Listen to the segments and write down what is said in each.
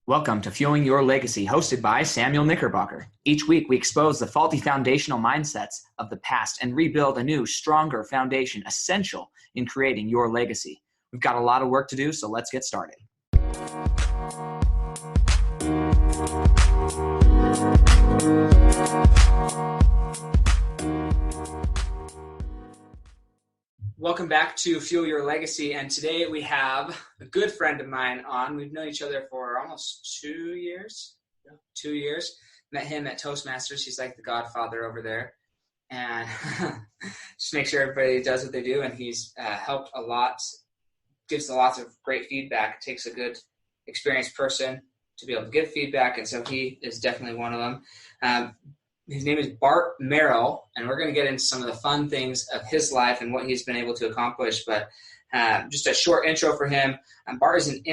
Welcome to Fueling Your Legacy, hosted by Samuel Knickerbocker. Each week, we expose the faulty foundational mindsets of the past and rebuild a new, stronger foundation essential in creating your legacy. We've got a lot of work to do, so let's get started. Welcome back to Fuel Your Legacy, and today we have a good friend of mine on. We've known each other for almost 2 years. 2 years. Met him at Toastmasters. He's like the godfather over there. And just make sure everybody does what they do, and he's helped a lot, gives lots of great feedback. It takes a good, experienced person to be able to give feedback, and so he is definitely one of them. His name is Bart Merrell, and we're going to get into some of the fun things of his life and what he's been able to accomplish. But just a short intro for him. Bart is an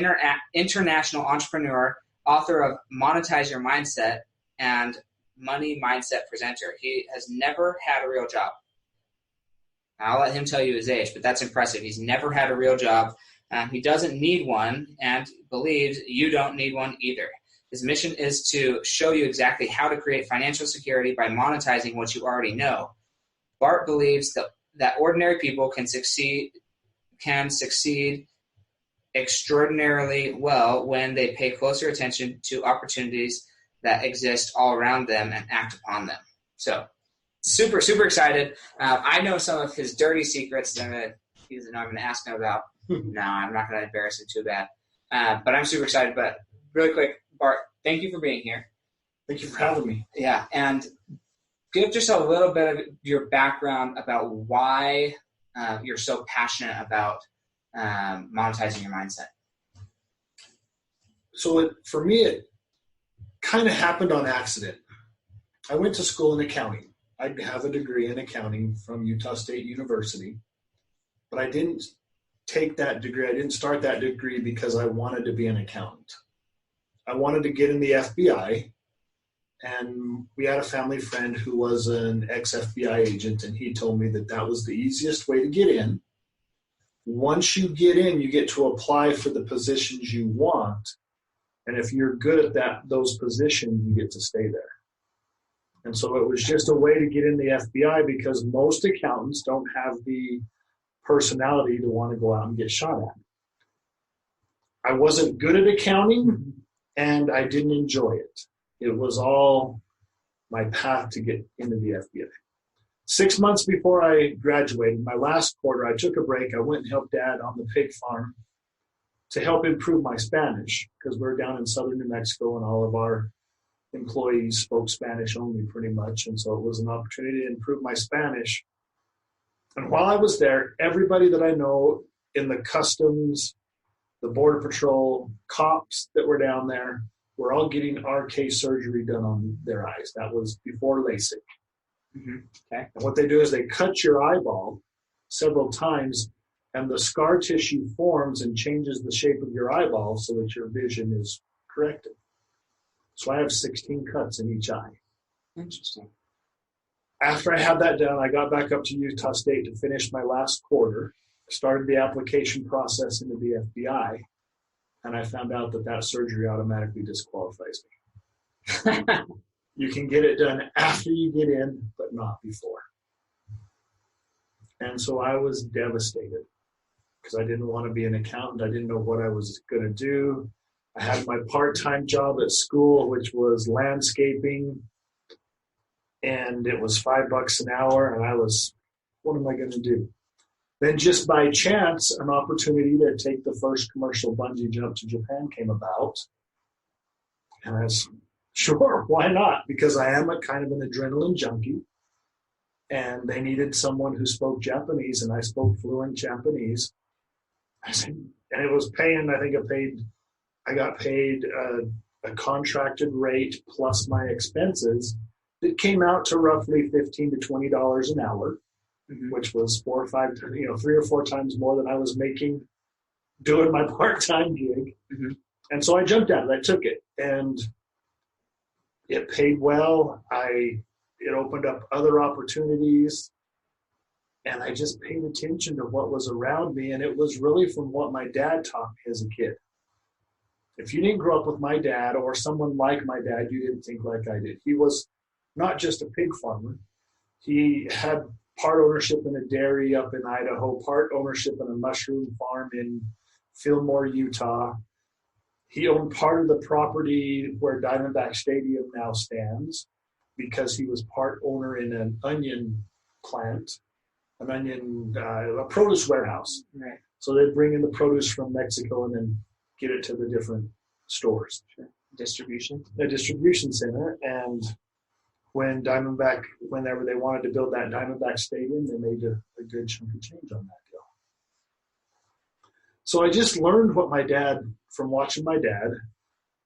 international entrepreneur, author of Monetize Your Mindset, and money mindset presenter. He has never had a real job. I'll let him tell you his age, but that's impressive. He's never had a real job. He doesn't need one and believes you don't need one either. His mission is to show you exactly how to create financial security by monetizing what you already know. Bart believes that ordinary people can succeed extraordinarily well when they pay closer attention to opportunities that exist all around them and act upon them. So, super, super excited. I know some of his dirty secrets that I'm going to ask him about. No, I'm not going to embarrass him too bad. But I'm super excited. But really quick, Bart, thank you for being here. Thank you for having me. Yeah, and give just a little bit of your background about why you're so passionate about monetizing your mindset. So for me, it kind of happened on accident. I went to school in accounting. I have a degree in accounting from Utah State University, but I didn't take that degree. I didn't start that degree because I wanted to be an accountant. I wanted to get in the FBI, and we had a family friend who was an ex-FBI agent, and he told me that was the easiest way to get in. Once you get in, you get to apply for the positions you want, and if you're good at those positions, you get to stay there. And so it was just a way to get in the FBI because most accountants don't have the personality to want to go out and get shot at. I wasn't good at accounting, and I didn't enjoy it. It was all my path to get into the FBI. 6 months before I graduated, my last quarter, I took a break. I went and helped Dad on the pig farm to help improve my Spanish because we're down in southern New Mexico and all of our employees spoke Spanish only pretty much. And so it was an opportunity to improve my Spanish. And while I was there, everybody that I know in the customs, the Border Patrol, cops that were down there were all getting RK surgery done on their eyes. That was before LASIK. Mm-hmm. Okay. And what they do is they cut your eyeball several times, and the scar tissue forms and changes the shape of your eyeball so that your vision is corrected. So I have 16 cuts in each eye. Interesting. After I had that done, I got back up to Utah State to finish my last quarter. Started the application process into the FBI, and I found out that surgery automatically disqualifies me. You can get it done after you get in, but not before. And so I was devastated because I didn't want to be an accountant. I didn't know what I was going to do. I had my part-time job at school, which was landscaping, and it was $5 an hour, and I was, what am I going to do? Then just by chance, an opportunity to take the first commercial bungee jump to Japan came about. And I was, sure, why not? Because I am a kind of an adrenaline junkie. And they needed someone who spoke Japanese, and I spoke fluent Japanese. And it was paying, I got paid a contracted rate plus my expenses. It came out to roughly $15 to $20 an hour. Mm-hmm. Which was 3 or 4 times more than I was making doing my part-time gig. Mm-hmm. And so I jumped at it. I took it, and it paid well. It opened up other opportunities, and I just paid attention to what was around me, and it was really from what my dad taught me as a kid. if you didn't grow up with my dad or someone like my dad, you didn't think like I did. He was not just a pig farmer. He had part ownership in a dairy up in Idaho, part ownership in a mushroom farm in Fillmore, Utah. He owned part of the property where Diamondback Stadium now stands because he was part owner in an onion plant, a produce warehouse. Right. So they'd bring in the produce from Mexico and then get it to the different stores. Sure. Distribution. A distribution center. And whenever they wanted to build that Diamondback Stadium, they made a good chunk of change on that deal. So I just learned from watching my dad.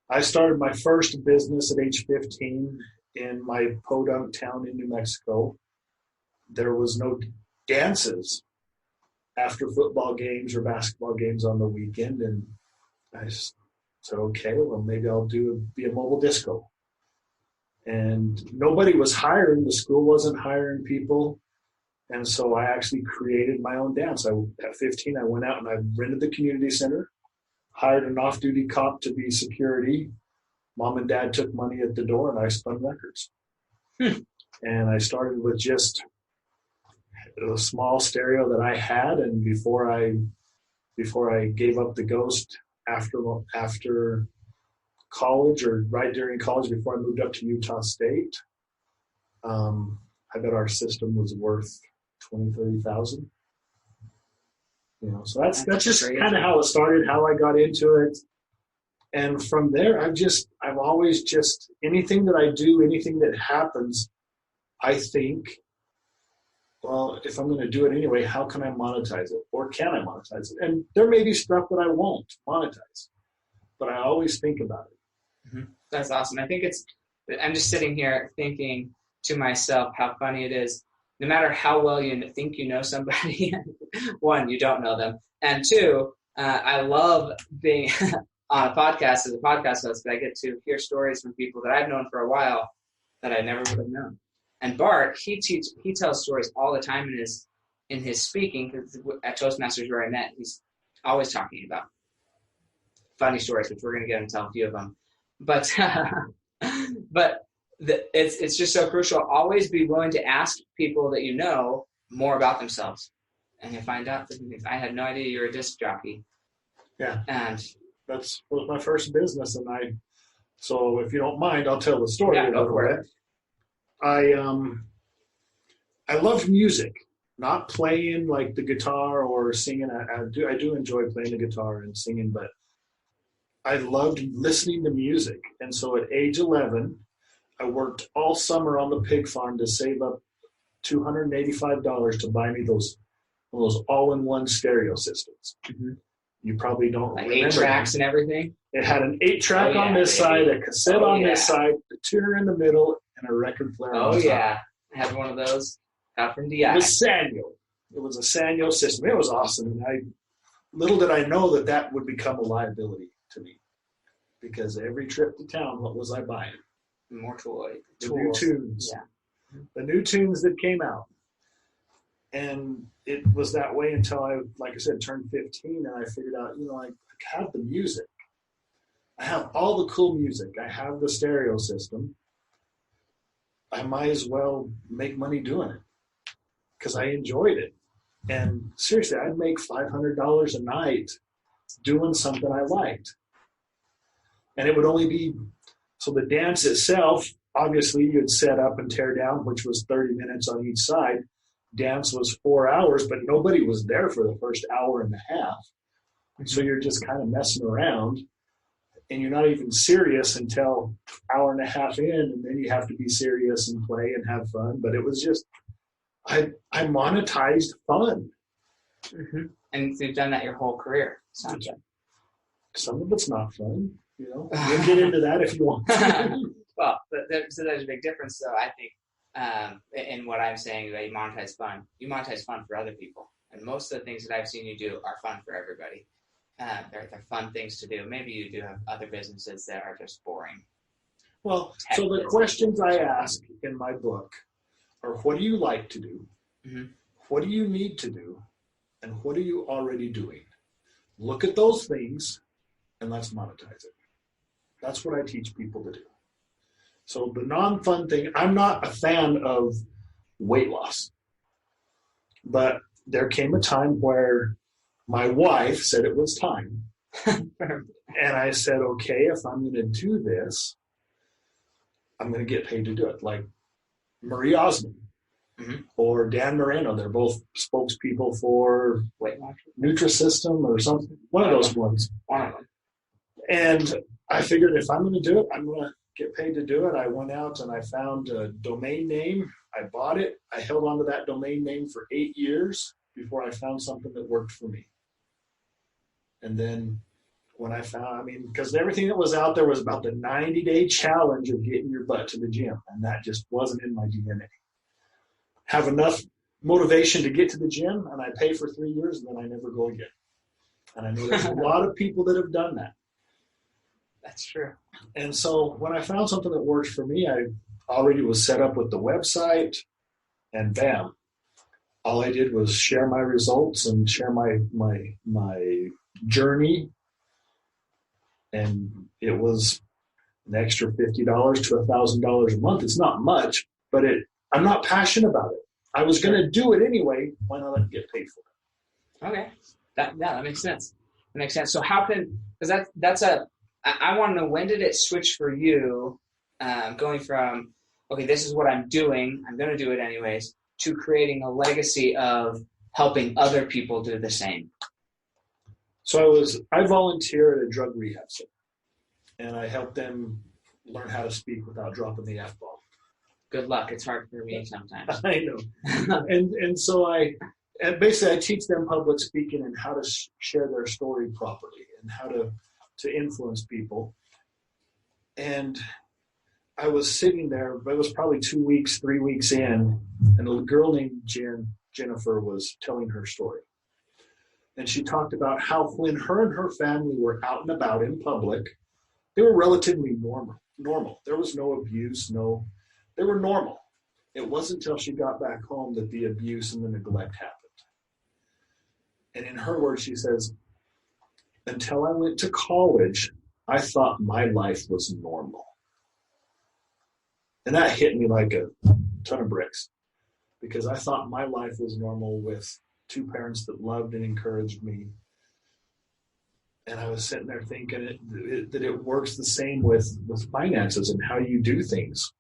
I started my first business at age 15 in my podunk town in New Mexico. There was no dances after football games or basketball games on the weekend. And I said, okay, well, maybe I'll be a mobile disco. And nobody was hiring. The school wasn't hiring people. And so I actually created my own dance. At 15, I went out and I rented the community center, hired an off-duty cop to be security. Mom and dad took money at the door and I spun records. And I started with just a small stereo that I had. And before I gave up the ghost after college, or right during college before I moved up to Utah State, I bet our system was worth $20,000-$30,000. So that's just kind of how it started, how I got into it. And from there, I've always just, anything that I do, anything that happens, I think, well, if I'm going to do it anyway, how can I monetize it? Or can I monetize it? And there may be stuff that I won't monetize, but I always think about it. Mm-hmm. That's awesome. I'm just sitting here thinking to myself how funny it is. No matter how well you think you know somebody, one, you don't know them. And two, I love being on a podcast as a podcast host, but I get to hear stories from people that I've known for a while that I never would have known. And Bart, he tells stories all the time in his speaking, because at Toastmasters where I met, he's always talking about funny stories, which we're going to get into a few of them. But it's just so crucial. Always be willing to ask people that you know more about themselves, and you'll find out different things. I had no idea you were a disc jockey. Yeah, and that was my first business, and so if you don't mind, I'll tell the story. Yeah, go for it. I loved music, not playing like the guitar or singing. I do enjoy playing the guitar and singing, but I loved listening to music. And so at age 11, I worked all summer on the pig farm to save up $285 to buy me those all-in-one stereo systems. Mm-hmm. You probably don't like remember 8 tracks and everything. It had an 8-track on this side, a cassette on this side, a tuner in the middle, and a record player on the top. Yeah. I had one of those out from DI. It was Sanyo. It was a Sanyo system. It was awesome. And little did I know that would become a liability to me, because every trip to town, what was I buying? More toys. The new tunes. Yeah. The new tunes that came out. And it was that way until I, like I said, turned 15, and I figured out, I have the music. I have all the cool music. I have the stereo system. I might as well make money doing it because I enjoyed it. And seriously, I'd make $500 a night doing something I liked. And it would only be, so the dance itself, obviously you'd set up and tear down, which was 30 minutes on each side. Dance was 4 hours, but nobody was there for the first hour and a half. So you're just kind of messing around, and you're not even serious until hour and a half in, and then you have to be serious and play and have fun. But it was just, I monetized fun. Mm-hmm. And you've done that your whole career. Some of it's not fun, We'll get into that if you want. Well, so there's a big difference, though, I think, in what I'm saying, that you monetize fun. You monetize fun for other people. And most of the things that I've seen you do are fun for everybody. They're fun things to do. Maybe you do have other businesses that are just boring. Well, so the questions I ask in my book are, what do you like to do? Mm-hmm. What do you need to do? And what are you already doing? Look at those things and let's monetize it. That's what I teach people to do. So the non-fun thing, I'm not a fan of weight loss. But there came a time where my wife said it was time. And I said, okay, if I'm going to do this, I'm going to get paid to do it. Like Marie Osmond or Dan Moreno, they're both spokespeople for Weight Watchers, Nutrisystem or something, one of those ones. One of them. And I figured if I'm going to do it, I'm going to get paid to do it. I went out and I found a domain name. I bought it. I held on to that domain name for 8 years before I found something that worked for me. And then when I found, because everything that was out there was about the 90-day challenge of getting your butt to the gym. And that just wasn't in my DNA. Have enough motivation to get to the gym, and I pay for 3 years, and then I never go again. And I know there's a lot of people that have done that. That's true. And so when I found something that worked for me, I already was set up with the website, and bam. All I did was share my results and share my journey. And it was an extra $50 to $1,000 a month. It's not much, but I'm not passionate about it. I was going to do it anyway. Why not get paid for it? Okay. That makes sense. That makes sense. So how can, because I want to know, when did it switch for you, going from, okay, this is what I'm doing, I'm going to do it anyways, to creating a legacy of helping other people do the same? So I volunteer at a drug rehab center, and I help them learn how to speak without dropping the F-bomb. Good luck. It's hard for me sometimes. I know. and so I teach them public speaking and how to share their story properly and how to influence people. And I was sitting there, but it was probably 2 weeks, 3 weeks in, and a girl named Jennifer was telling her story. And she talked about how when her and her family were out and about in public, they were relatively normal. There was no abuse, they were normal. It wasn't until she got back home that the abuse and the neglect happened. And in her words, she says, until I went to college, I thought my life was normal. And that hit me like a ton of bricks, because I thought my life was normal with 2 parents that loved and encouraged me. And I was sitting there thinking that it works the same with finances and how you do things.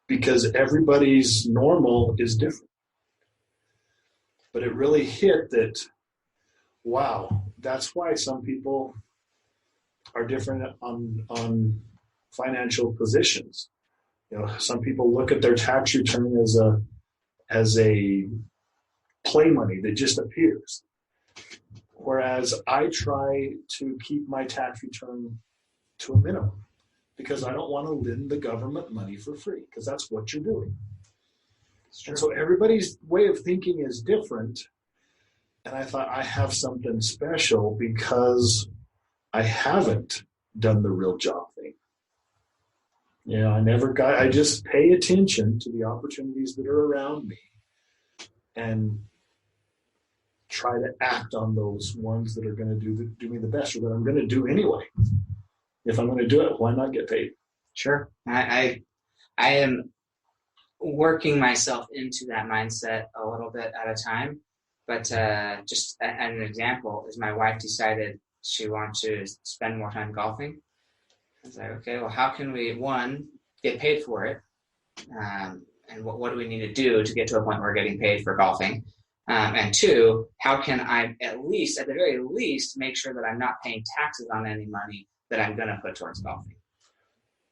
Because everybody's normal is different. But it really hit that, wow, that's why some people are different on financial positions. Some people look at their tax return as a play money that just appears. Whereas I try to keep my tax return to a minimum, because I don't want to lend the government money for free, because that's what you're doing. And so everybody's way of thinking is different. And I thought, I have something special because I haven't done the real job thing. I just pay attention to the opportunities that are around me and try to act on those ones that are going to do me the best, or that I'm going to do anyway. If I'm going to do it, why not get paid? Sure. I am working myself into that mindset a little bit at a time. But just an example is my wife decided she wanted to spend more time golfing. I was like, okay, well, how can we, one, get paid for it? And what do we need to do to get to a point where we're getting paid for golfing? And two, how can I at the very least, make sure that I'm not paying taxes on any money that I'm going to put towards golfing?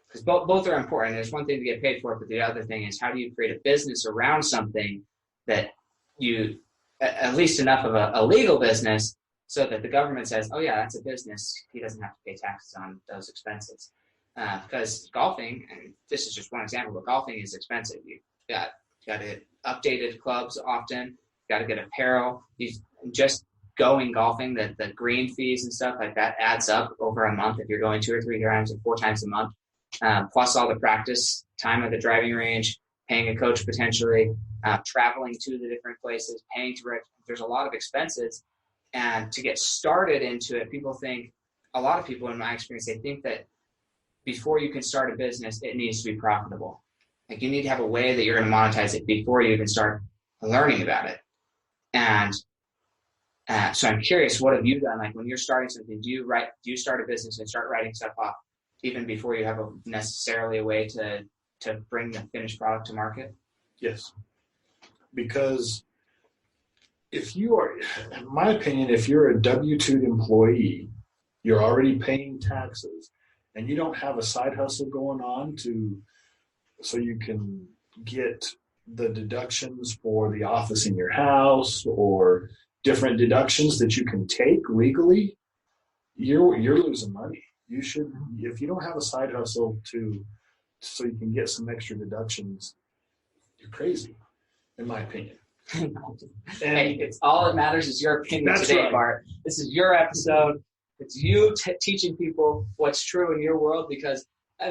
Because both are important. There's one thing to get paid for, but the other thing is, how do you create a business around something that you, at least enough of a legal business, so that the government says, oh yeah, that's a business, he doesn't have to pay taxes on those expenses. Because golfing, and this is just one example, but golfing is expensive. You got to get updated clubs often, got to get apparel. Just going golfing, the green fees and stuff like that adds up over a month if you're going 2 or 3 times or 4 times a month. Plus all the practice time at the driving range, paying a coach potentially, traveling to the different places, paying to there's a lot of expenses. And to get started into it, people think, a lot of people in my experience, they think that before you can start a business, it needs to be profitable. Like you need to have a way that you're going to monetize it before you even start learning about it. And so I'm curious, what have you done? Like when you're starting something, do you start a business and start writing stuff off even before you have necessarily a way to bring the finished product to market? Yes. Because if you are, in my opinion, if you're a W-2 employee, you're already paying taxes and you don't have a side hustle going on so you can get the deductions for the office in your house or different deductions that you can take legally, you're losing money. You should, if you don't have a side hustle so you can get some extra deductions, you're crazy, in my opinion. Hey, it's all that matters is your opinion today, right. Bart. This is your episode. It's you teaching people what's true in your world, because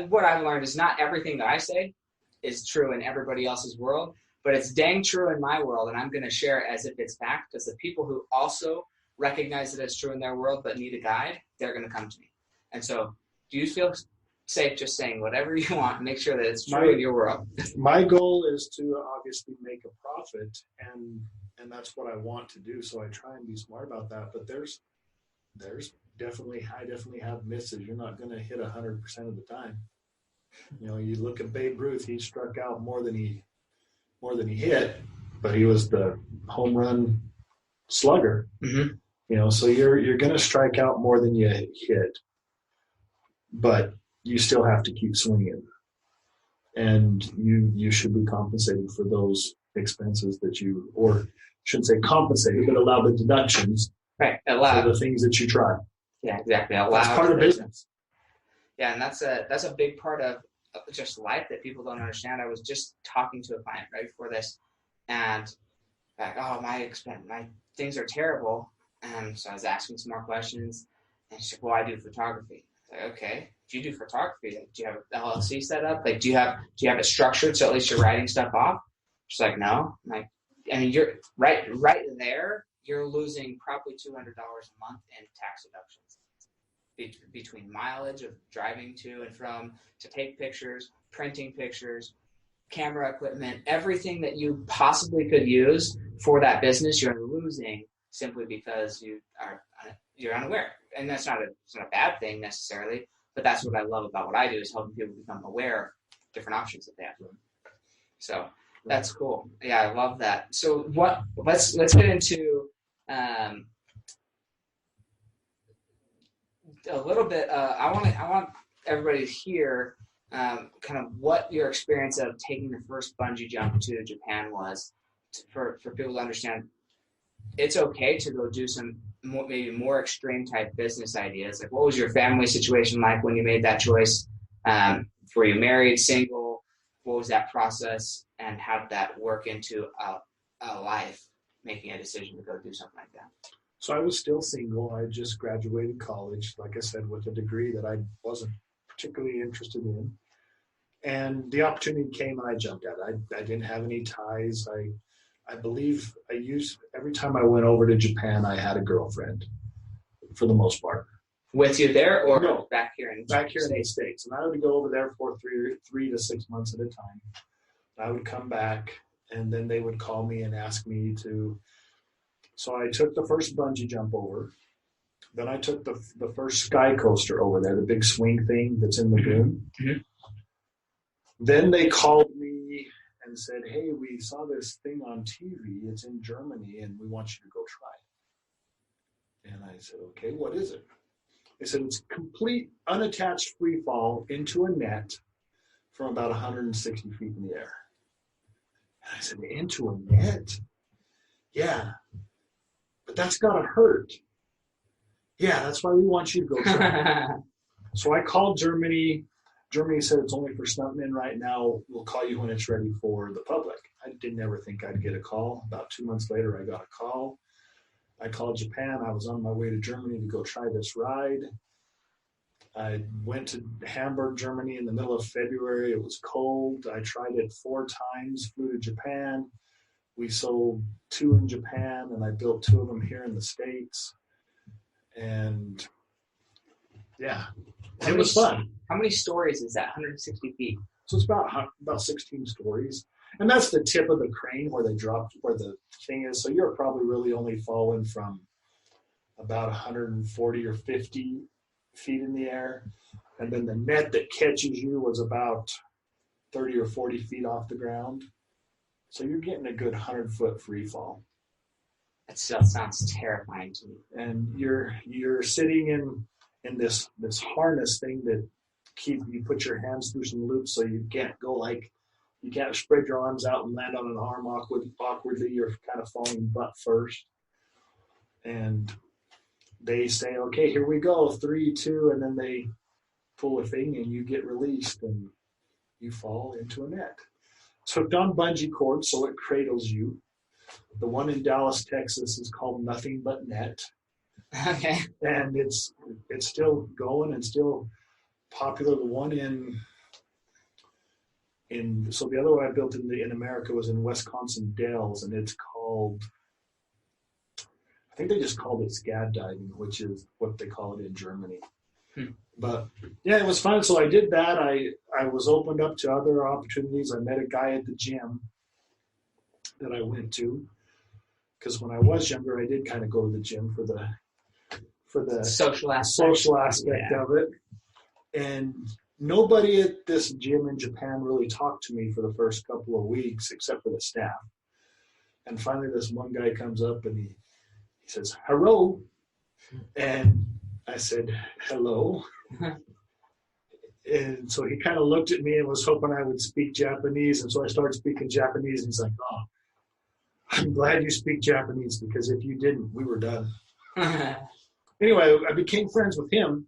what I've learned is not everything that I say is true in everybody else's world, but it's dang true in my world, and I'm going to share it as if it's fact, because the people who also recognize that it's true in their world but need a guide, they're going to come to me. And so do you feel safe just saying whatever you want and make sure that it's true in your world? My goal is to obviously make a profit, and that's what I want to do, so I try and be smart about that. But there's definitely, I definitely have misses. You're not going to hit 100% of the time. You know, you look at Babe Ruth, he struck out more than he hit, but he was the home run slugger. Mm-hmm. You know, so you're going to strike out more than you hit, but you still have to keep swinging, and you should be compensated for those expenses that you, or shouldn't say compensated, but allow the deductions. Right, allow for the things that you try. Yeah, exactly. Allow that's part of business. Yeah, and that's a big part of just life that people don't understand. I was just talking to a client right before this, and like, oh, my things are terrible. And so I was asking some more questions, and she said, well, I do photography. I was like, okay, if you do photography, like, do you have an LLC set up? Like, do you have it structured so at least you're writing stuff off? She's like, no. I'm like, I mean, you're right there. You're losing probably $200 a month in tax deductions between mileage of driving to and from, to take pictures, printing pictures, camera equipment, everything that you possibly could use for that business, you're losing simply because you're unaware. And it's not a bad thing necessarily, but that's what I love about what I do, is helping people become aware of different options that they have. So that's cool. Yeah, I love that. So let's get into a little bit. I want everybody to hear kind of what your experience of taking the first bungee jump to Japan was, for people to understand. It's okay to go do some maybe more extreme type business ideas. Like, what was your family situation like when you made that choice? Were you married, single? What was that process, and how did that work into a life, making a decision to go do something like that? So I was still single. I just graduated college, like I said, with a degree that I wasn't particularly interested in. And the opportunity came and I jumped at it. I didn't have any ties. I believe every time I went over to Japan, I had a girlfriend for the most part. With you there, or no, back here in the States? And I would go over there for 3 to 6 months at a time. I would come back, and then they would call me and ask me to. So I took the first bungee jump over. Then I took the first sky coaster over there, the big swing thing that's in the lagoon. Mm-hmm. Then they called me and said, hey, we saw this thing on TV. It's in Germany, and we want you to go try it. And I said, okay, what is it? They said, it's complete unattached free fall into a net from about 160 feet in the air. And I said, into a net? Yeah. But that's got to hurt. Yeah, that's why we want you to go try it. So I called Germany. Germany said, it's only for stuntmen right now. We'll call you when it's ready for the public. I didn't ever think I'd get a call. About 2 months later, I got a call. I called Japan. I was on my way to Germany to go try this ride. I went to Hamburg, Germany in the middle of February. It was cold. I tried it 4 times, flew to Japan. We sold 2 in Japan, and I built 2 of them here in the States. And Yeah. It was fun. How many stories is that? 160 feet. So it's about 16 stories. And that's the tip of the crane where they dropped, where the thing is. So you're probably really only falling from about 140 or 50 feet in the air. And then the net that catches you was about 30 or 40 feet off the ground. So you're getting a good 100-foot free fall. That still sounds terrifying to me. And you're sitting in this harness thing that you put your hands through some loops so you can't you can't spread your arms out and land on an arm awkwardly. You're kind of falling butt first. And they say, okay, here we go, 3, 2, and then they pull a thing and you get released and you fall into a net. It's hooked on bungee cords, so it cradles you. The one in Dallas, Texas is called Nothing But Net. Okay. And it's still going and still popular. The one so the other one I built in America was in Wisconsin Dells, and it's called, I think they just called it scad diving, which is what they call it in Germany. But yeah, it was fun. So I did that. I was opened up to other opportunities. I met a guy at the gym that I went to, because when I was younger, I did kind of go to the gym for the social aspect of it. And nobody at this gym in Japan really talked to me for the first couple of weeks, except for the staff. And finally, this one guy comes up and he says, "Hello." And I said, "Hello." And so he kind of looked at me and was hoping I would speak Japanese. And so I started speaking Japanese. And he's like, "Oh, I'm glad you speak Japanese, because if you didn't, we were done." Anyway, I became friends with him.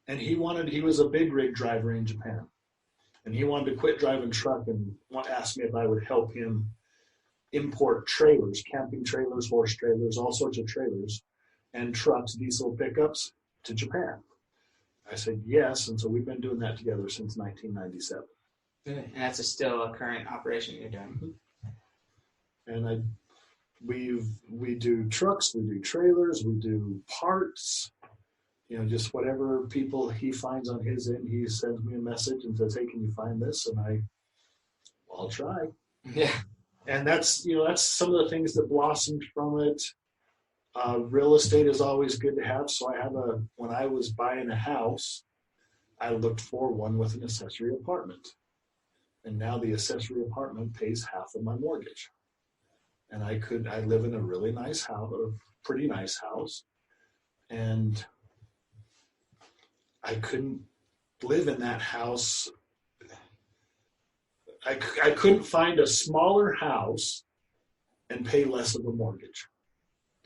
And he was a big rig driver in Japan. And he wanted to quit driving truck and asked me if I would help him import trailers, camping trailers, horse trailers, all sorts of trailers, and trucks, diesel pickups to Japan. I said yes, and so we've been doing that together since 1997. And that's still a current operation you're doing. And we do trucks, we do trailers, we do parts, just whatever people he finds on his end. He sends me a message and says, "Hey, can you find this?" And I'll try. Yeah. And that's some of the things that blossomed from it. Real estate is always good to have. So when I was buying a house, I looked for one with an accessory apartment. And now the accessory apartment pays half of my mortgage. And I live in a really nice house, a pretty nice house. And I couldn't live in that house. I couldn't find a smaller house and pay less of a mortgage.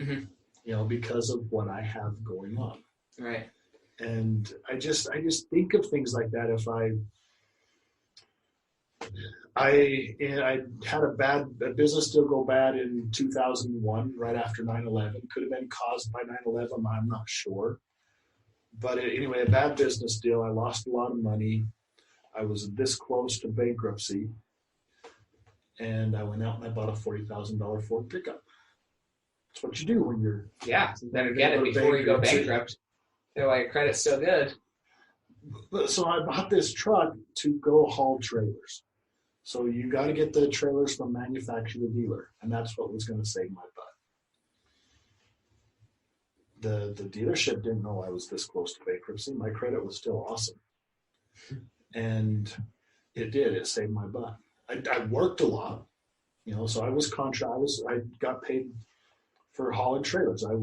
Mm-hmm. Because of what I have going on. Right. And I just think of things like that. If I had a business deal go bad in 2001, right after 9/11. Could have been caused by 9/11. I'm not sure. But anyway, a bad business deal. I lost a lot of money. I was this close to bankruptcy. And I went out and I bought a $40,000 Ford pickup. That's what you do when you're... Yeah, you better get it before you go bankrupt. Feel like your credit's still good. So I bought this truck to go haul trailers. So you got to get the trailers from manufacturer to dealer. And that's what was going to save my butt. The dealership didn't know I was this close to bankruptcy. My credit was still awesome. And it did. It saved my butt. I worked a lot, so I was I got paid for hauling trailers. I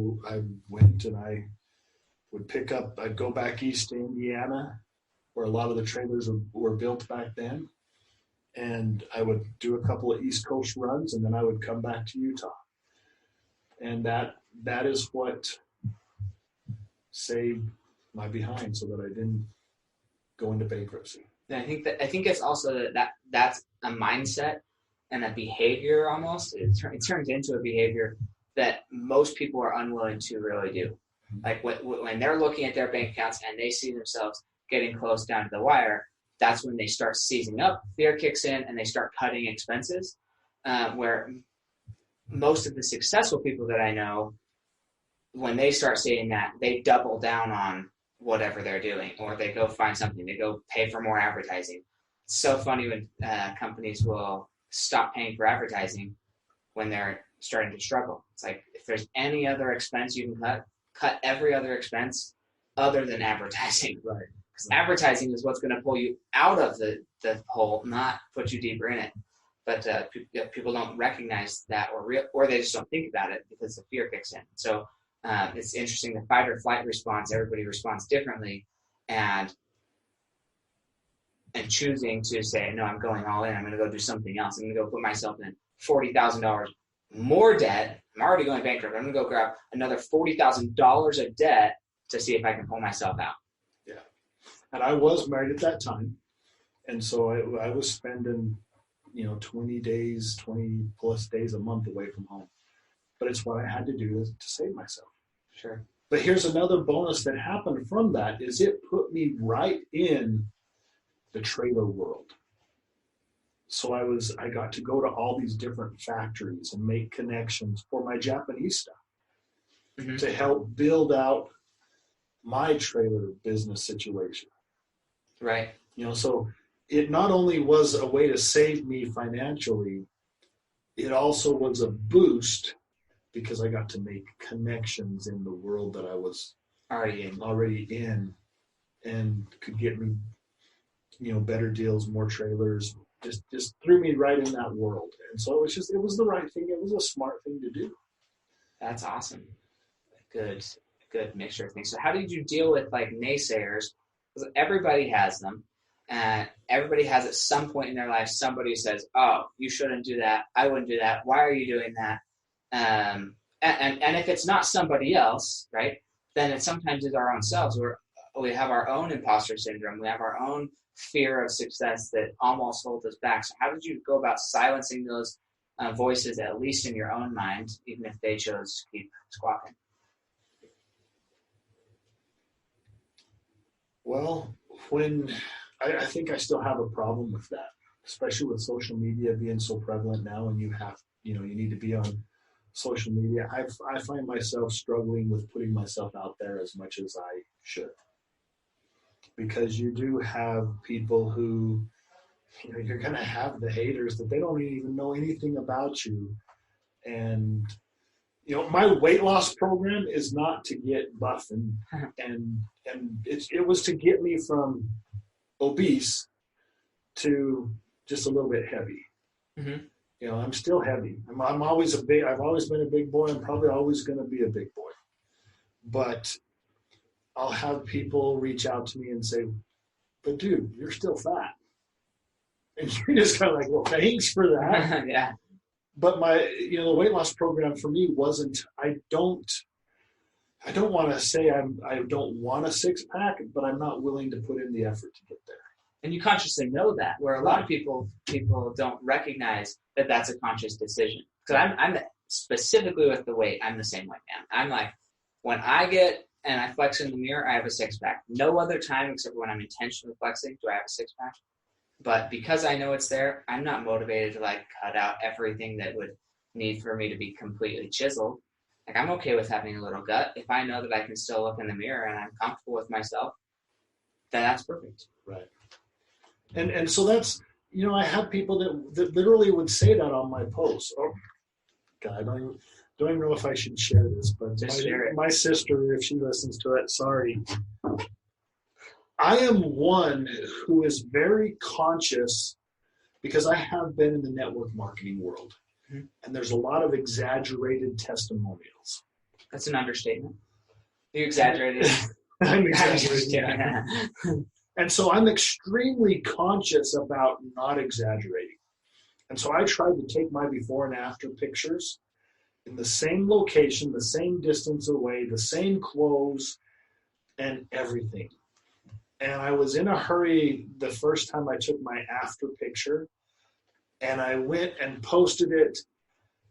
went and I would pick up, I'd go back east to Indiana, where a lot of the trailers were built back then. And I would do a couple of East Coast runs, and then I would come back to Utah. And that is what saved my behind, so that I didn't go into bankruptcy. And I think it's also that's a mindset and a behavior almost. It turns into a behavior that most people are unwilling to really do. Like when they're looking at their bank accounts and they see themselves getting close down to the wire, that's when they start seizing up. Fear kicks in and they start cutting expenses. Where most of the successful people that I know when they start seeing that, they double down on whatever they're doing, or they go find something, they go pay for more advertising. It's so funny when companies will stop paying for advertising when they're starting to struggle. It's like, if there's any other expense you can cut every other expense other than advertising. Right. Because advertising is what's going to pull you out of the hole, not put you deeper in it. But people don't recognize that, or they just don't think about it because the fear kicks in. So it's interesting, the fight or flight response, everybody responds differently, and choosing to say, no, I'm going all in, I'm going to go do something else, I'm going to go put myself in $40,000 more debt, I'm already going bankrupt, I'm going to go grab another $40,000 of debt to see if I can pull myself out. Yeah. And I was married at that time, and so I was spending 20 plus days a month away from home. But it's what I had to do to save myself. Sure. But here's another bonus that happened from that, is it put me right in the trailer world. So I got to go to all these different factories and make connections for my Japanese stuff to help build out my trailer business situation. Right. So it not only was a way to save me financially, it also was a boost because I got to make connections in the world that I was already in, and could get me, better deals, more trailers, just threw me right in that world. And so it was the right thing. It was a smart thing to do. That's awesome. Good mixture of things. So how did you deal with naysayers? Because everybody has them. And everybody has at some point in their life somebody who says, oh, you shouldn't do that. I wouldn't do that. Why are you doing that? And if it's not somebody else, right, then it sometimes is our own selves. We have our own imposter syndrome. We have our own fear of success that almost holds us back. So how did you go about silencing those voices, at least in your own mind, even if they chose to keep squawking? Well, I think I still have a problem with that, especially with social media being so prevalent now, and you need to be on social media. I find myself struggling with putting myself out there as much as I should, because you do have people who, you're going to have the haters that they don't even know anything about you. And, my weight loss program is not to get buff and it was to get me from obese to just a little bit heavy. Mm-hmm. I'm still heavy. I've always been a big boy. I'm probably always going to be a big boy. But I'll have people reach out to me and say, but dude, you're still fat. And you're just kind of like, well, thanks for that. Yeah. But the weight loss program for me wasn't, I don't want to say I don't want a six pack, but I'm not willing to put in the effort to get there. And you consciously know that, where a lot of people don't recognize that that's a conscious decision. Because I'm specifically with the weight, I'm the same way, man. I'm like, when I get and I flex in the mirror, I have a six pack. No other time except when I'm intentionally flexing do I have a six pack. But because I know it's there, I'm not motivated to cut out everything that would need for me to be completely chiseled. I'm okay with having a little gut. If I know that I can still look in the mirror and I'm comfortable with myself, then that's perfect. Right. And so that's, I have people that literally would say that on my posts. Oh, God, I don't even know if I should share this, but my sister, if she listens to it, sorry. I am one who is very conscious, because I have been in the network marketing world, and there's a lot of exaggerated testimonials. That's an understatement. You exaggerated. I'm exaggerating. And so I'm extremely conscious about not exaggerating. And so I tried to take my before and after pictures in the same location, the same distance away, the same clothes, and everything. And I was in a hurry the first time I took my after picture, and I went and posted it,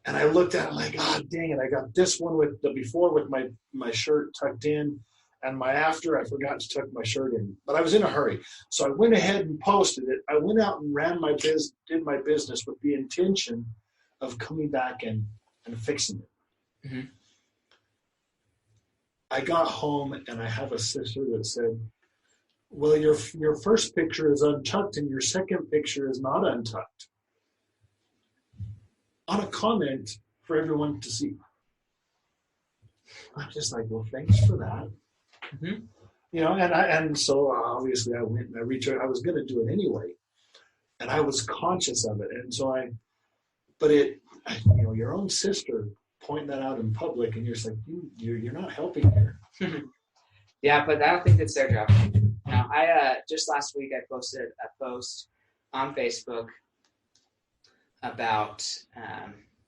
and I looked at it like, oh, dang it, I got this one with the before with my shirt tucked in, and my after, I forgot to tuck my shirt in. But I was in a hurry. So I went ahead and posted it. I went out and did my business with the intention of coming back and fixing it. Mm-hmm. I got home and I have a sister that said, well, your first picture is untucked and your second picture is not untucked. On a comment for everyone to see. I'm just like, well, thanks for that. Mm-hmm. You know, and so obviously I went and I reached out. I was going to do it anyway, and I was conscious of it. And so your own sister pointing that out in public, and you're just like, you're not helping here. Yeah, but I don't think that's their job. Now, I just last week I posted a post on Facebook about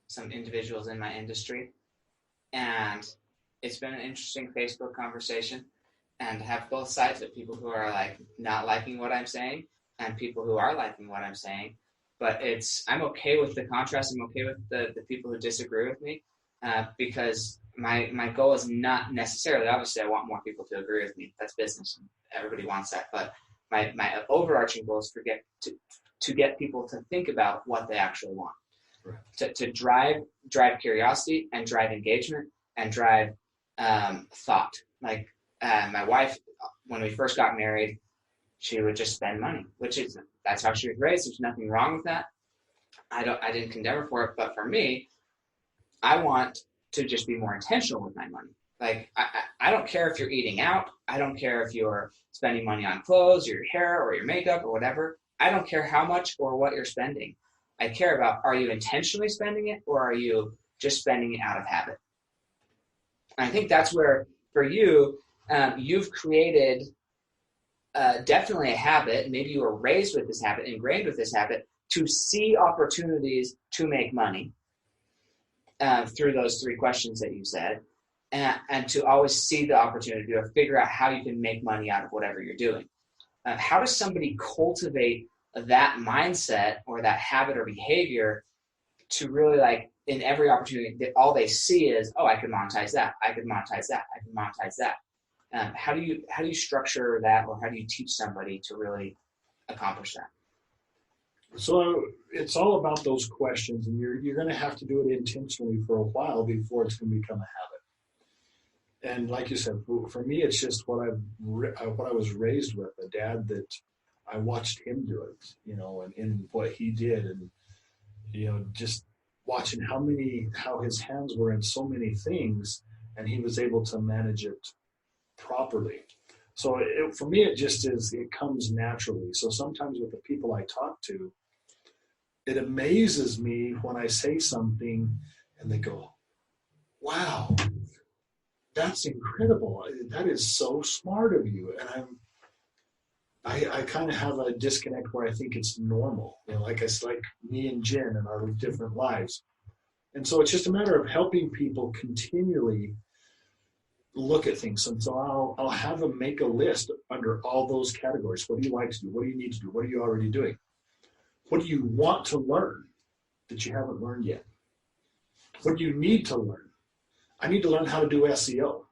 some individuals in my industry, and it's been an interesting Facebook conversation, and have both sides of people who are like not liking what I'm saying and people who are liking what I'm saying. But I'm okay with the contrast. I'm okay with the people who disagree with me because my goal is not necessarily, obviously I want more people to agree with me. That's business. Everybody wants that. But my overarching goal is to get people to think about what they actually want. Right. To drive curiosity and drive engagement and drive thought. Like my wife, when we first got married, she would just spend money, that's how she was raised. There's nothing wrong with that. I didn't condemn her for it, but for me, I want to just be more intentional with my money. Like I don't care if you're eating out. I don't care if you're spending money on clothes or your hair or your makeup or whatever. I don't care how much or what you're spending. I care about, are you intentionally spending it or are you just spending it out of habit? And I think that's where, for you, you've created definitely a habit. Maybe you were raised with this habit, ingrained with this habit, to see opportunities to make money through those three questions that you said, and to always see the opportunity or figure out how you can make money out of whatever you're doing. How does somebody cultivate that mindset or that habit or behavior to really, like, in every opportunity, that all they see is, oh, I could monetize that, I could monetize that, I could monetize that. How do you structure that, or how do you teach somebody to really accomplish that? So it's all about those questions, and you're going to have to do it intentionally for a while before it's going to become a habit. And like you said, for me, it's just what I was raised with, a dad that I watched him do it, and what he did, and just watching how his hands were in so many things, and he was able to manage it properly. So for me, it comes naturally. So sometimes with the people I talk to, it amazes me when I say something and they go, wow, that's incredible. That is so smart of you. And I kind of have a disconnect where I think it's normal, like it's like me and Jen and our different lives. And so it's just a matter of helping people continually look at things. And so I'll have them make a list under all those categories. What do you like to do? What do you need to do? What are you already doing? What do you want to learn that you haven't learned yet? What do you need to learn? I need to learn how to do SEO.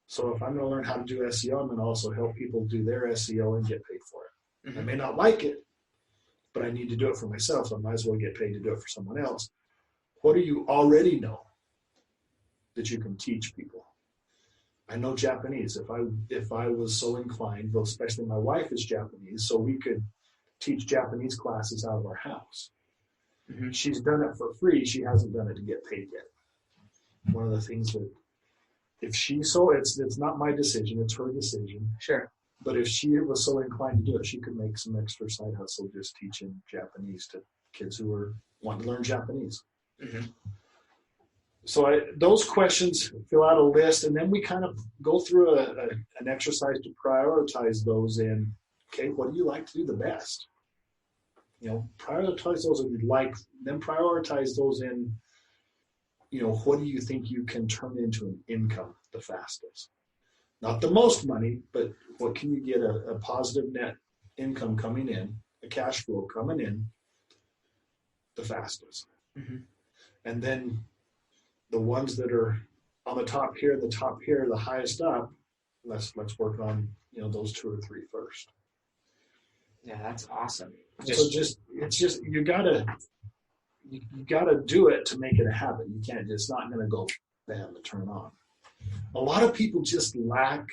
So if I'm going to learn how to do SEO, I'm going to also help people do their SEO and get paid for it. Mm-hmm. I may not like it, but I need to do it for myself, so I might as well get paid to do it for someone else. What do you already know that you can teach people? I know Japanese. If I was so inclined, well, especially my wife is Japanese, so we could teach Japanese classes out of our house. Mm-hmm. She's done it for free. She hasn't done it to get paid yet. One of the things that, it's not my decision, it's her decision. Sure. But if she was so inclined to do it, she could make some extra side hustle just teaching Japanese to kids who are wanting to learn Japanese. Mm-hmm. So those questions, fill out a list, and then we kind of go through an exercise to prioritize those in, okay, what do you like to do the best? Prioritize those that you like, then prioritize those in, what do you think you can turn into an income the fastest? Not the most money, but what can you get a positive net income coming in, a cash flow coming in the fastest? Mm-hmm. And then the ones that are on the top here, the highest up, let's work on, those two or three first. Yeah, that's awesome. You gotta do it to make it a habit. You can't, it's not going to go bam and turn on. A lot of people just lack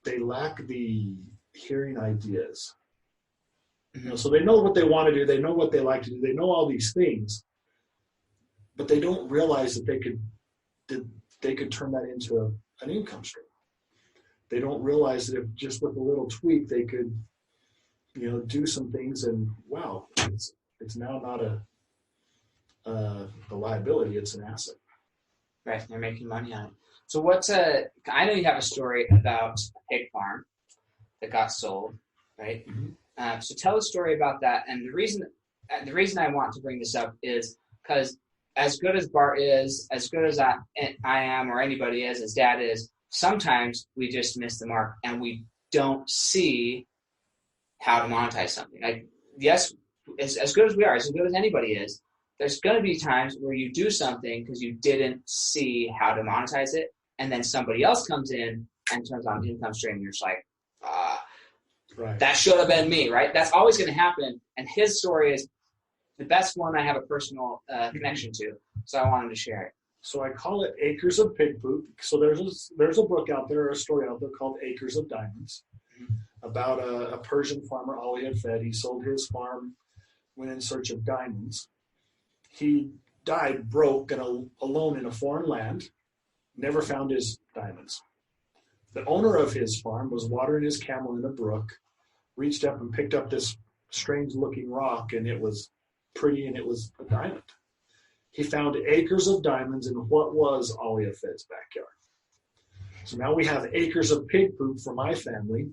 the hearing ideas. So they know what they want to do, they know what they like to do, they know all these things, but they don't realize that they could turn that into an income stream. They don't realize that if just with a little tweak they could, do some things, and wow, it's now not a liability, it's an asset. Right, they're making money on it. So I know you have a story about a pig farm that got sold, right? Mm-hmm. So tell a story about that. And the reason I want to bring this up is because as good as Bart is, as good as I am, or anybody is, as Dad is, sometimes we just miss the mark and we don't see how to monetize something. Like, yes, as good as we are, as good as anybody is, there's going to be times where you do something because you didn't see how to monetize it, and then somebody else comes in and turns on an income stream, and you're just like, right. That should have been me, right? That's always going to happen. And his story is the best one I have a personal connection to, so I wanted to share it. So I call it Acres of Pig Poop. So there's a book out there, a story out there called Acres of Diamonds, about a Persian farmer, all he had fed. He sold his farm, went in search of diamonds. He died broke and alone in a foreign land, never found his diamonds. The owner of his farm was watering his camel in a brook, reached up and picked up this strange-looking rock, and it was pretty, and it was a diamond. He found acres of diamonds in what was Alia Fed's backyard. So now we have acres of pig poop for my family.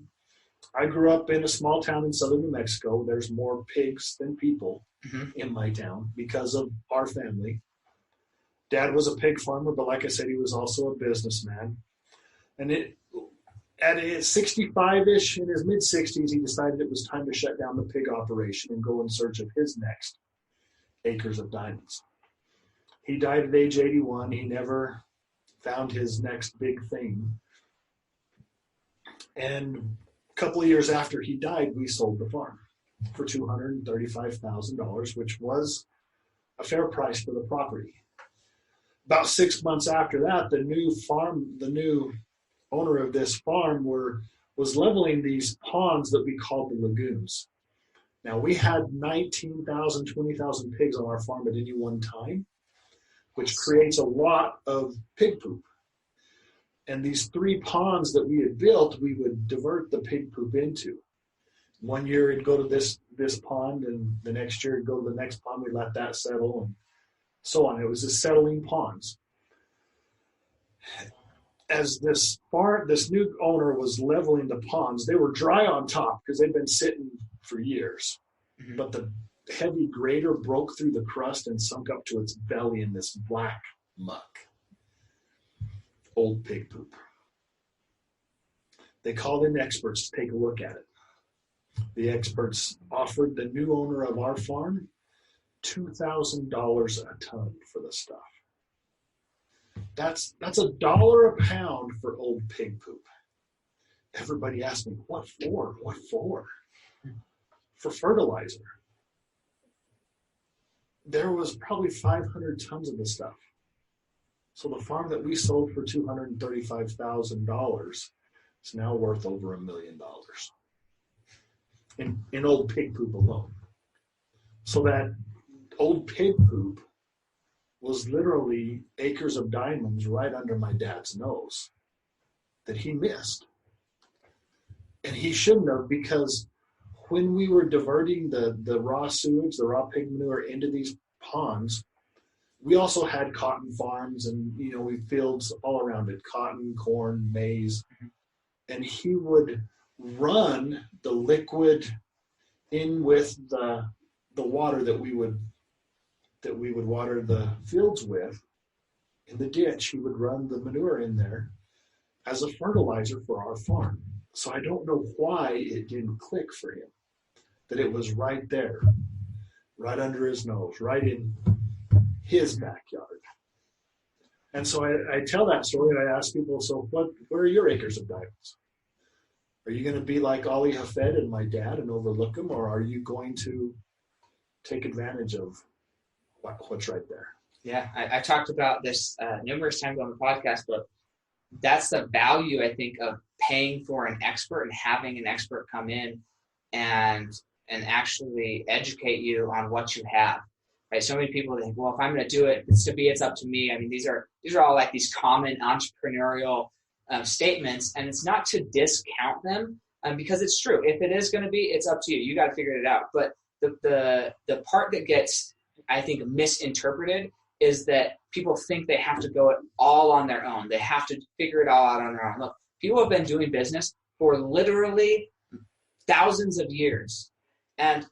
I grew up in a small town in southern New Mexico. There's more pigs than people in my town because of our family. Dad was a pig farmer, but like I said, he was also a businessman. And at his 65-ish, in his mid-60s, he decided it was time to shut down the pig operation and go in search of his next acres of diamonds. He died at age 81. He never found his next big thing. And a couple of years after he died, we sold the farm for $235,000, which was a fair price for the property. About 6 months after that, the new owner of this farm was leveling these ponds that we called the lagoons. Now, we had 19,000, 20,000 pigs on our farm at any one time, which creates a lot of pig poop. And these 3 ponds that we had built, we would divert the pig poop into. One year it'd go to this pond, and the next year it'd go to the next pond. We'd let that settle, and so on. It was just settling ponds. As this new owner was leveling the ponds, they were dry on top because they'd been sitting for years. Mm-hmm. But the heavy grader broke through the crust and sunk up to its belly in this black muck. Old pig poop. They called in experts to take a look at it. The experts offered the new owner of our farm $2,000 a ton for the stuff. That's $1 a pound for old pig poop. Everybody asked me, what for? What for? For fertilizer. There was probably 500 tons of the stuff. So the farm that we sold for $235,000 is now worth over $1 million in old pig poop alone. So that old pig poop was literally acres of diamonds right under my dad's nose that he missed. And he shouldn't have, because when we were diverting the raw sewage, the raw pig manure into these ponds, we also had cotton farms and, we fields all around it, cotton, corn, maize. And he would run the liquid in with the water that we would water the fields with. In the ditch, he would run the manure in there as a fertilizer for our farm. So I don't know why it didn't click for him, that it was right there, right under his nose, right in his backyard. And so I tell that story, and I ask people, so where are your acres of diamonds? Are you going to be like Ali Hafed and my dad and overlook them, or are you going to take advantage of what's right there? Yeah, I talked about this numerous times on the podcast, but that's the value, I think, of paying for an expert and having an expert come in and actually educate you on what you have. Right? So many people think, well, if I'm going to do it, it's up to me. I mean, these are all like these common entrepreneurial statements, and it's not to discount them because it's true. If it is going to be, it's up to you. You got to figure it out. But the part that gets, I think, misinterpreted is that people think they have to go it all on their own. They have to figure it all out on their own. Look, people have been doing business for literally thousands of years. And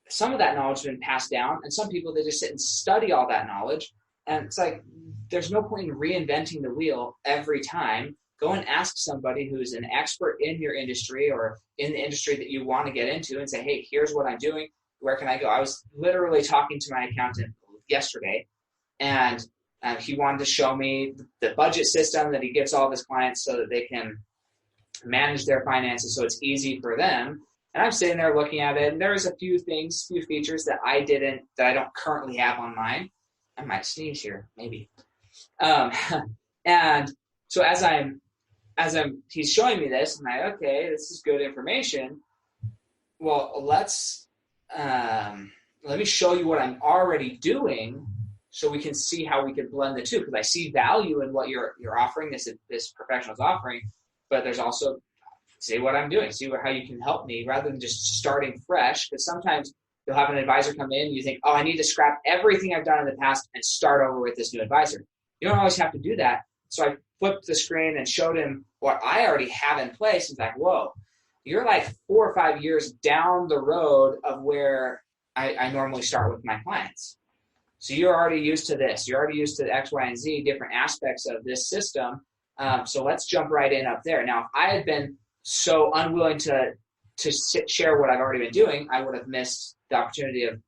some of that knowledge has been passed down, and some people, they just sit and study all that knowledge. And it's like, there's no point in reinventing the wheel every time. Go and ask somebody who's an expert in your industry or in the industry that you want to get into and say, hey, here's what I'm doing. Where can I go? I was literally talking to my accountant yesterday, and he wanted to show me the budget system that he gives all of his clients so that they can manage their finances so it's easy for them. And I'm sitting there looking at it, and there's a few features that I don't currently have on mine. I might sneeze here, maybe. And so he's showing me this, I'm like, okay, this is good information. Well, let me show you what I'm already doing so we can see how we can blend the two, because I see value in what you're offering, this professional's offering, but there's also see what I'm doing, how you can help me rather than just starting fresh. Because sometimes you'll have an advisor come in and you think, oh, I need to scrap everything I've done in the past and start over with this new advisor. You don't always have to do that. So I flipped the screen and showed him what I already have in place. He's like, whoa, you're like 4 or 5 years down the road of where I normally start with my clients. So you're already used to this. You're already used to X, Y, and Z, different aspects of this system. So let's jump right in up there. Now, if I had been so unwilling to share what I've already been doing, I would have missed the opportunity of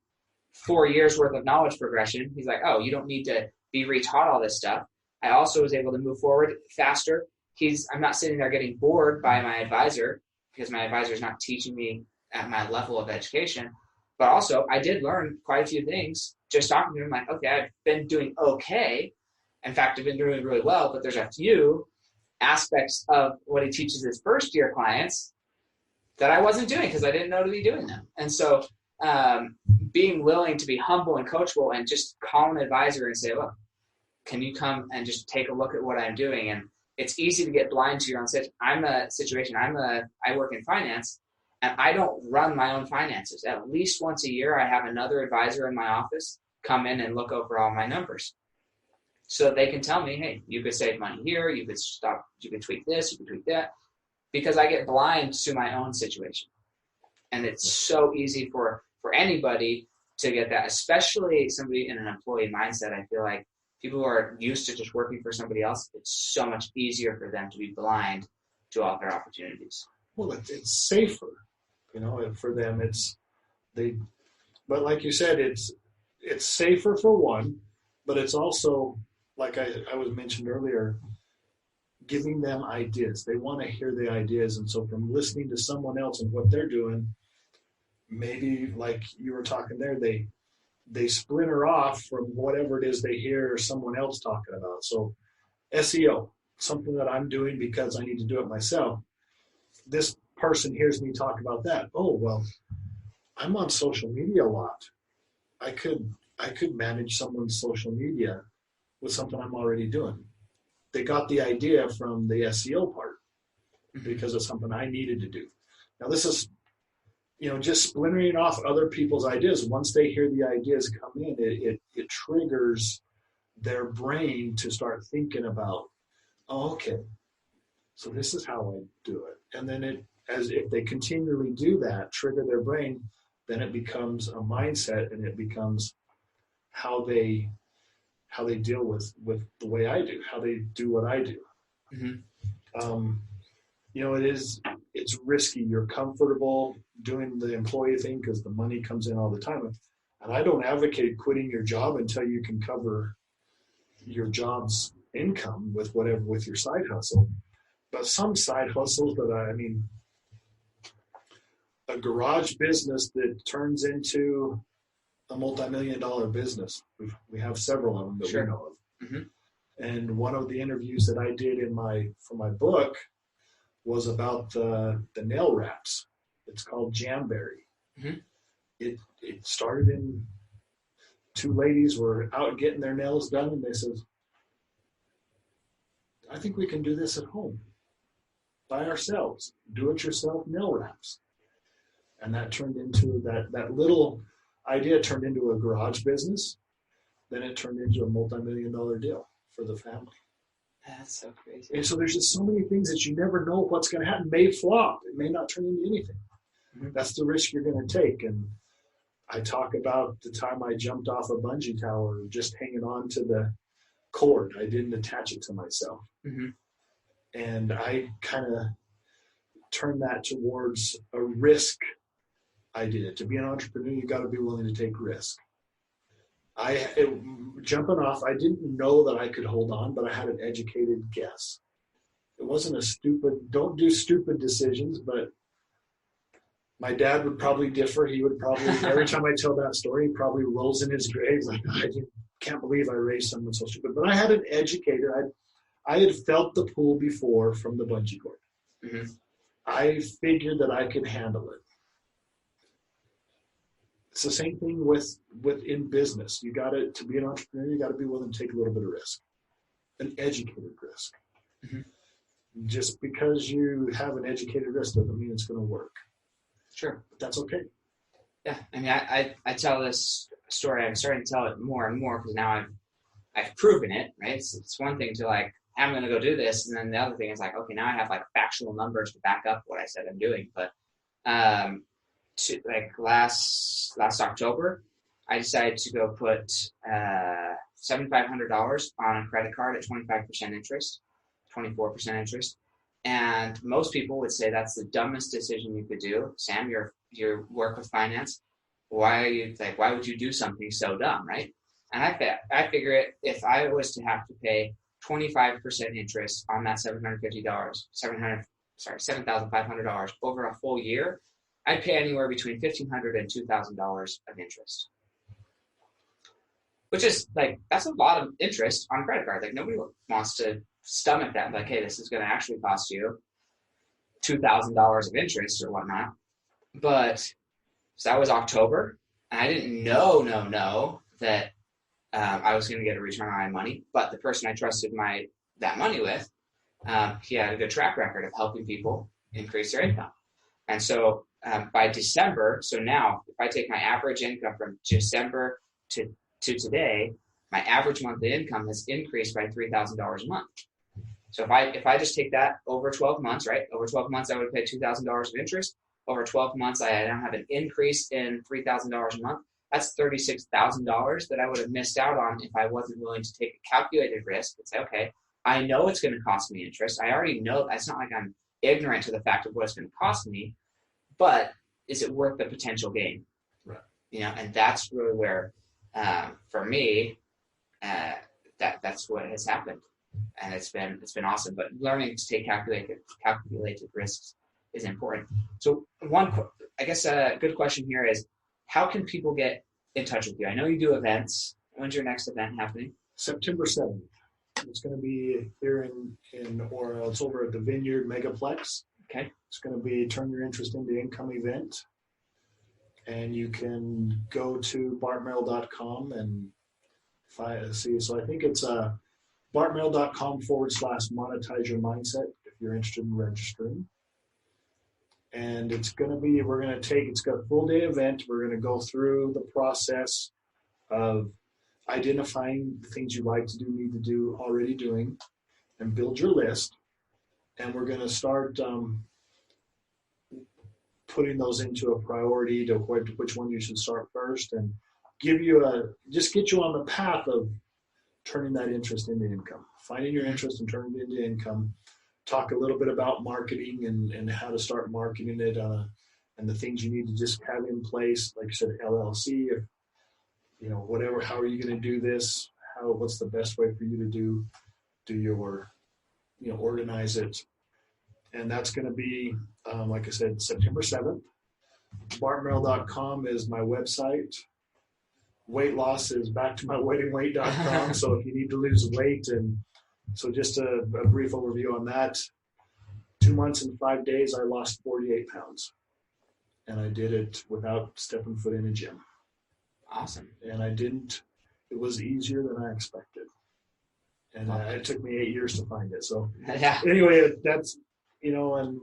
4 years worth of knowledge progression. He's like, oh, you don't need to be retaught all this stuff. I also was able to move forward faster. I'm not sitting there getting bored by my advisor because my advisor is not teaching me at my level of education. But also, I did learn quite a few things just talking to him. Like, okay, I've been doing okay. In fact, I've been doing really well, but there's a few aspects of what he teaches his first-year clients that I wasn't doing because I didn't know to be doing them. And so being willing to be humble and coachable and just call an advisor and say, look, can you come and just take a look at what I'm doing? And it's easy to get blind to your own situation. I work in finance, and I don't run my own finances. At least once a year, I have another advisor in my office come in and look over all my numbers. So they can tell me, hey, you could save money here, you could stop, you could tweak this, you could tweak that, because I get blind to my own situation. And it's so easy for anybody to get that, especially somebody in an employee mindset. I feel like people who are used to just working for somebody else, it's so much easier for them to be blind to all their opportunities. Well, it's safer, for them. But like you said, it's safer for one, but it's also, like I was mentioned earlier, giving them ideas. They want to hear the ideas. And so from listening to someone else and what they're doing, maybe like you were talking there, they splinter off from whatever it is they hear someone else talking about. So SEO, something that I'm doing because I need to do it myself. This person hears me talk about that. Oh, well, I'm on social media a lot. I could manage someone's social media with something I'm already doing. They got the idea from the SEO part because of something I needed to do. Now this is, just splintering off other people's ideas. Once they hear the ideas come in, it triggers their brain to start thinking about, oh, okay, so this is how I do it. And then if they continually do that, trigger their brain, then it becomes a mindset, and it becomes how they deal with the way I do, how they do what I do. Mm-hmm. It's risky. You're comfortable doing the employee thing because the money comes in all the time. And I don't advocate quitting your job until you can cover your job's income with your side hustle. But some side hustles a garage business that turns into a multi-million-dollar business. We have several of them that we know of. Mm-hmm. And one of the interviews that I did for my book was about the nail wraps. It's called Jamberry. Mm-hmm. It started in, two ladies were out getting their nails done, and they said, I think we can do this at home by ourselves, do-it-yourself nail wraps. And that turned into that little idea turned into a garage business. Then it turned into a multi-million-dollar deal for the family. That's so crazy. And so there's just so many things that you never know what's going to happen. It may flop. It may not turn into anything. Mm-hmm. That's the risk you're going to take. And I talk about the time I jumped off a bungee tower, just hanging on to the cord. I didn't attach it to myself. Mm-hmm. And I kind of turned that towards a risk idea. To be an entrepreneur, you got to be willing to take risk. Jumping off, I didn't know that I could hold on, but I had an educated guess. It wasn't don't do stupid decisions, but my dad would probably differ. He would probably, every time I tell that story, he probably rolls in his grave like, I can't believe I raised someone so stupid. But I had an educator. I had felt the pull before from the bungee cord. Mm-hmm. I figured that I could handle it. It's the same thing with in business. To be an entrepreneur, you got to be willing to take a little bit of risk, an educated risk. Mm-hmm. Just because you have an educated risk doesn't mean it's going to work. Sure. But that's okay. Yeah. I mean, I tell this story. I'm starting to tell it more and more because now I've proven it, right? It's one thing to like, I'm going to go do this. And then the other thing is like, okay, now I have like factual numbers to back up what I said I'm doing. But, last October, I decided to go put $7,500 on a credit card at 25% interest, 24% interest. And most people would say that's the dumbest decision you could do. Sam, you work with finance. Why would you do something so dumb, right? And I figure if I was to have to pay 25% interest on that $7,500 over a full year, I'd pay anywhere between $1,500 and $2,000 of interest, which is like, that's a lot of interest on a credit card. Like nobody wants to stomach that. Like, hey, this is going to actually cost you $2,000 of interest or whatnot. But so that was October, and I didn't know that I was going to get a return on my money. But the person I trusted that money with, he had a good track record of helping people increase their income. And so by December, so now if I take my average income from December to today, my average monthly income has increased by $3,000 a month. So if I just take that over 12 months, right? Over 12 months, I would pay $2,000 of interest. Over 12 months, I now have an increase in $3,000 a month. That's $36,000 that I would have missed out on if I wasn't willing to take a calculated risk and say, okay, I know it's going to cost me interest. I already know. It's not like I'm ignorant to the fact of what it's going to cost me, but is it worth the potential gain? Right. And that's really where, for me, that's what has happened, and it's been awesome. But learning to take calculated risks is important. So a good question here is, how can people get in touch with you? I know you do events. When's your next event happening? September 7th. It's going to be here it's over at the Vineyard Megaplex. Okay. It's going to be Turn Your Interest into Income event. And you can go to bartmerrell.com and see. So I think it's bartmerrell.com/monetize your mindset if you're interested in registering. And it's got a full day event. We're going to go through the process of identifying the things you like to do, need to do, already doing, and build your list. And we're going to start putting those into a priority to which one you should start first, and get you on the path of turning that interest into income, finding your interest and turning it into income. Talk a little bit about marketing and how to start marketing it, and the things you need to just have in place. Like you said, LLC, whatever. How are you going to do this? What's the best way for you to do your, organize it? And that's going to be, like I said, September 7th. bartmerrell.com is my website. weight loss is back to my weightandweight.com. So if you need to lose weight, and so just a brief overview on that. 2 months and 5 days, I lost 48 pounds. And I did it without stepping foot in a gym. Awesome. And it was easier than I expected. And it took me 8 years to find it. So anyway, that's, and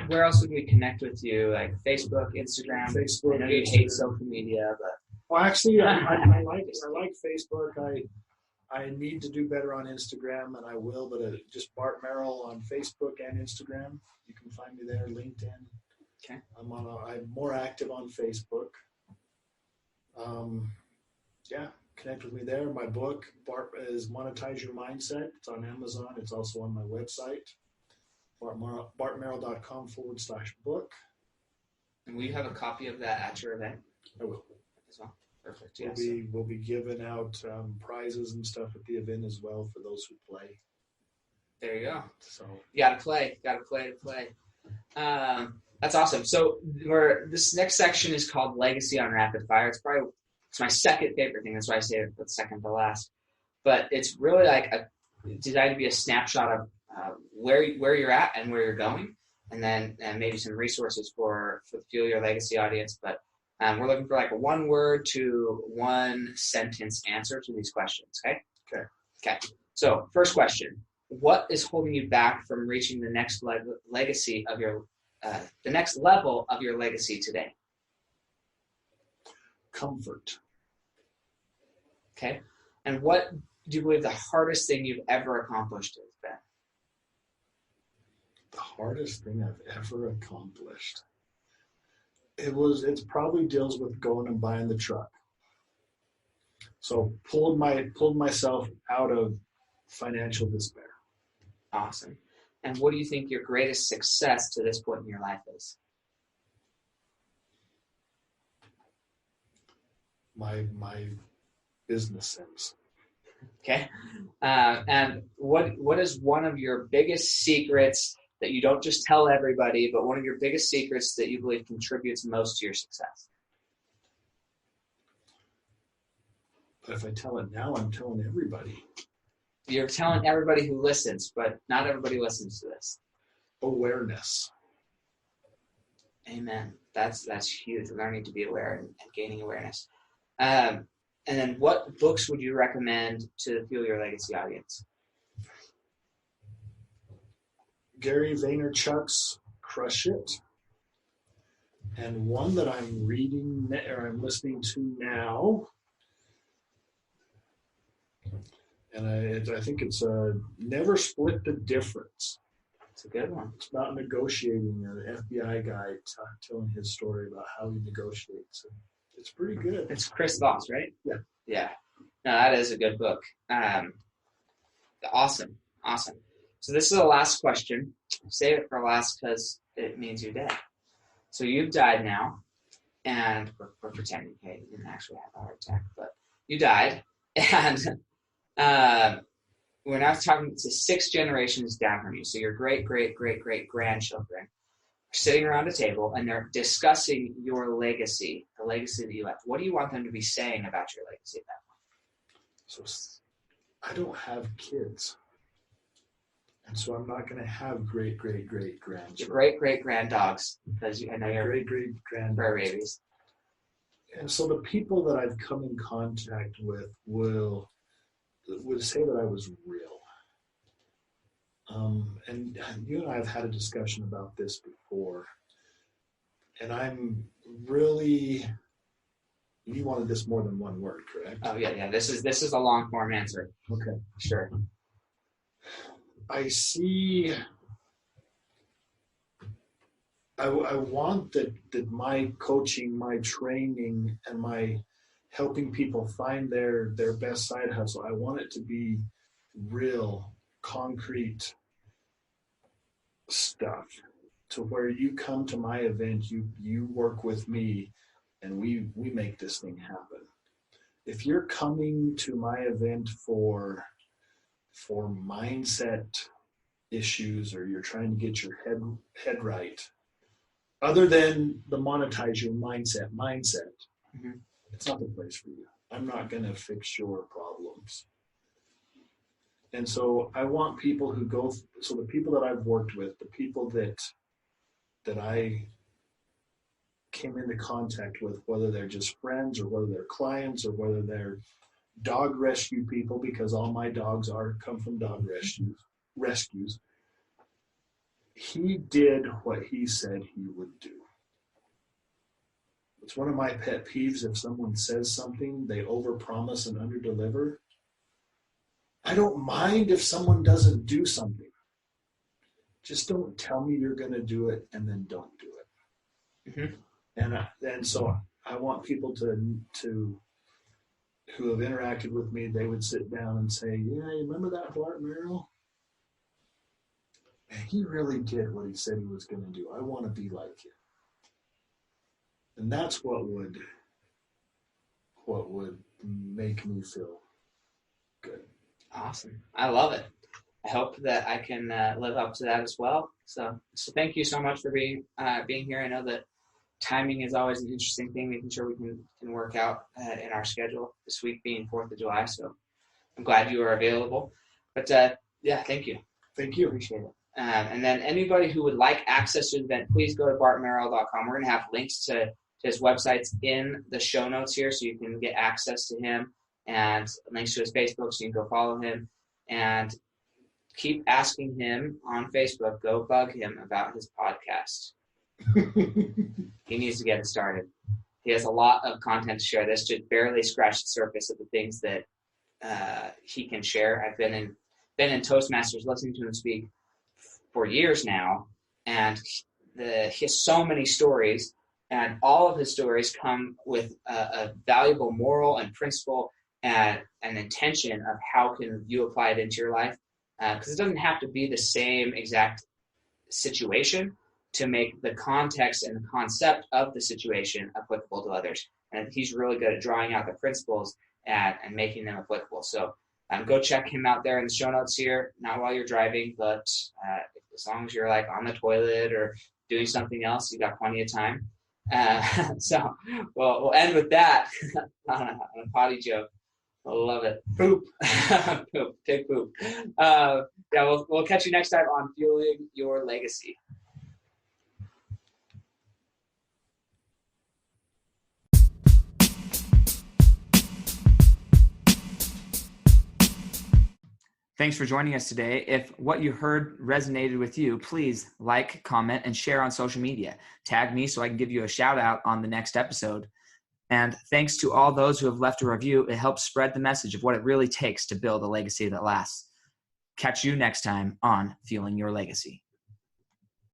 where else would we connect with you? Like Facebook, Instagram? Facebook. I know you hate social media, but. Well, actually, I like Facebook. I need to do better on Instagram, and I will, but just Bart Merrell on Facebook and Instagram. You can find me there, LinkedIn. Okay. I'm more active on Facebook. Connect with me there. My book, Bart, is Monetize Your Mindset. It's on Amazon. It's also on my website, bartmerrell.com/book. And will you have a copy of that at your event? I will. As well. Perfect. Yeah. We'll be giving out prizes and stuff at the event as well for those who play. There you go. So you gotta play to play. That's awesome. So this next section is called Legacy on Rapid Fire. It's my second favorite thing. That's why I say it's second to last. But it's really like designed to be a snapshot of where you're at and where you're going, and then maybe some resources for the Fuel Your Legacy audience. But we're looking for like a 1-word to 1-sentence answer to these questions. Okay. So first question: what is holding you back from reaching the next legacy of the next level of your legacy today? Comfort. Okay. And what do you believe the hardest thing you've ever accomplished has been? The hardest thing I've ever accomplished. It probably deals with going and buying the truck. So pulled myself out of financial despair. Awesome. And what do you think your greatest success to this point in your life is? My business sense. Okay. And what is one of your biggest secrets that you don't just tell everybody, but one of your biggest secrets that you believe contributes most to your success? But if I tell it now, I'm telling everybody. You're telling everybody who listens, but not everybody listens to this. Awareness. Amen. That's huge. Learning to be aware and gaining awareness. And then what books would you recommend to the Fuel Your Legacy audience? Gary Vaynerchuk's Crush It. And one that I'm reading or I'm listening to now, and I think it's Never Split the Difference. It's a good one. It's about negotiating. An FBI guy telling his story about how he negotiates. It's pretty good. It's Chris Voss, right? Yeah. Yeah. No, that is a good book. Awesome. So this is the last question. Save it for last because it means you're dead. So you've died now, and we're pretending, hey, you didn't actually have a heart attack, but you died, and we're now talking to 6 generations down from you. So your great grandchildren are sitting around a table, and they're discussing your legacy, the legacy that you left. What do you want them to be saying about your legacy at that point? So I don't have kids. And so I'm not going to have great grandchildren. Your great granddogs, because I know you're great grand fur babies. And so the people that I've come in contact with would say that I was real. And you and I have had a discussion about this before. And I'm really. You wanted this more than one word, correct? Oh yeah. This is a long form answer. Okay. Sure. I see. I want that my coaching, my training, and my helping people find their best side hustle, I want it to be real, concrete stuff to where you come to my event, you work with me, and we make this thing happen. If you're coming to my event for mindset issues, or you're trying to get your head right, other than the monetize your mindset, mm-hmm. It's not the place for you. I'm not going to fix your problems. And so I want people who so the people that I've worked with, the people that I came into contact with, whether they're just friends or whether they're clients or whether they're dog rescue people, because all my dogs come from dog rescues. He did what he said he would do. It's one of my pet peeves. If someone says something, they overpromise and underdeliver. I don't mind if someone doesn't do something. Just don't tell me you're going to do it and then don't do it. Mm-hmm. And so I want people to who have interacted with me, they would sit down and say, yeah, you remember that Bart Merrell? Man, he really did what he said he was going to do. I want to be like him. And that's what would make me feel good. Awesome. I love it. I hope that I can live up to that as well. So thank you so much for being here. I know that timing is always an interesting thing, making sure we can work out in our schedule, this week being 4th of July. So I'm glad you are available. But thank you. Thank you. Appreciate it. And then anybody who would like access to the event, please go to bartmerrell.com. We're going to have links to his websites in the show notes here so you can get access to him, and links to his Facebook so you can go follow him. And keep asking him on Facebook, go bug him about his podcast. He needs to get it started. He has a lot of content to share. This just barely scratched the surface of the things that he can share. I've been in Toastmasters listening to him speak for years now, and he has so many stories, and all of his stories come with a valuable moral and principle and an intention of how can you apply it into your life, because it doesn't have to be the same exact situation to make the context and the concept of the situation applicable to others. And he's really good at drawing out the principles and making them applicable. So go check him out there in the show notes here, not while you're driving, but as long as you're like on the toilet or doing something else, you got plenty of time. So we'll end with that on a potty joke. I love it. Poop. Poop. Take poop. We'll catch you next time on Fueling Your Legacy. Thanks for joining us today. If what you heard resonated with you, please like, comment, and share on social media. Tag me so I can give you a shout out on the next episode. And thanks to all those who have left a review. It helps spread the message of what it really takes to build a legacy that lasts. Catch you next time on Fueling Your Legacy.